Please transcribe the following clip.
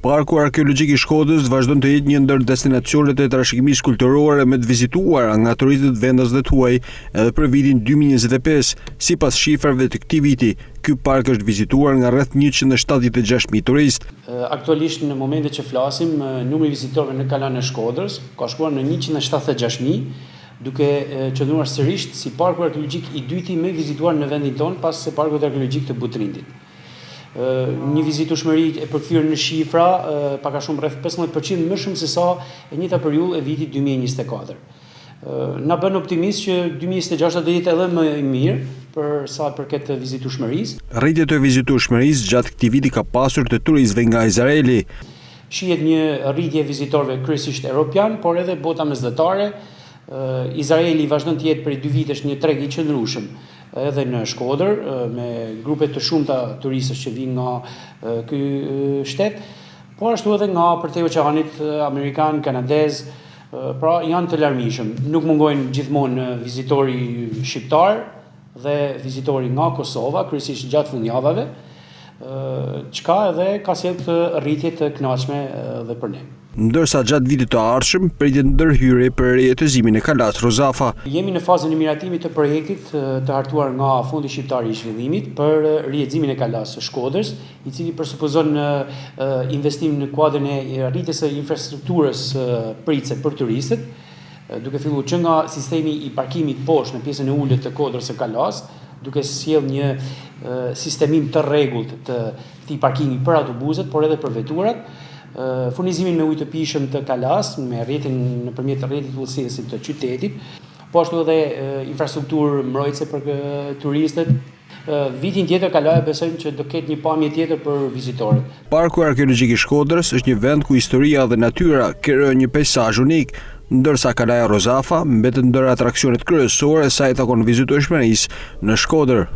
Parku arkeologjik i Shkodrës vazhdon të jetë një ndër destinacionet e trashëgimisë kulturore më të vizituara nga turistët vendosë huaj edhe për vitin 2025. Sipas shifrave të këtij viti, ky park është vizituar nga rreth 176.000 turistë. Aktualisht në momentin që flasim, numri i vizitorëve në kalan e Shkodrës ka shkuar në 176.000, duke qëndruar sërish si parku arkeologjik i dyti më vizituar në vendin tonë pas së parkut arkeologjik të Butrindit. Një vizitueshmëri e përkthyer në shifra pak a shumë rreth 15% më shumë se sa e njëjta periudhë e vitit 2024. Na bën optimist që 2026 do jetë edhe më i mirë për sa përket vizitueshmërisë. Rritja e vizitueshmërisë gjatë këtij viti ka pasur të turistëve nga Izraeli. Shihet një rritje e vizitorëve kryesisht europian, por edhe bota mesdhetare. Izraeli vazhdon të jetë prej 2 vitesh një treg i qëndrueshëm edhe në Shkodër, me grupe të shumta turistësh që vijnë nga ky shtet, por ashtu edhe nga përtej oqeanit amerikan, kanadez, pra janë të larmishëm. Nuk mungojnë gjithmonë vizitori shqiptar dhe vizitori nga Kosova, kryesisht gjatë fundjavave, çka edhe ka sjellë të rritje të kënaqshme dhe për ne. Ndërsa gjatë vitit të ardhshëm pritet ndërhyrje për rijetëzimin e Kalas Rozafa. Jemi në fazën e miratimit të projektit të hartuar nga Fondi Shqiptar i Zhvillimit për rijetëzimin e Kalas së Shkodrës, i cili presupozon investim në kuadrin e rritjes së infrastrukturës pritse për turistët, duke filluar që nga sistemi i parkimit poshtë në pjesën e ulët të kodrës së Kalas, duke sjellë një sistemim të rregullt të këtij parkimi për autobuset, por edhe për veturat. Furnizimin me ujë të pijshëm të Kalas me nëpërmjet rrjetit udhëzimit të qytetit, po ashtu edhe infrastrukturë mbrojtëse për turistët. Vitin tjetër Kalaja besojmë që do ketë një pamje tjetër për vizitorët. Parku arkeologjik i Shkodrës është një vend ku historia dhe natyra krijojnë një peizazh unik, ndërsa Kalaja Rozafa mbetet ndër atraksionet kryesore sa i takon vizitueshmërisë në Shkodër.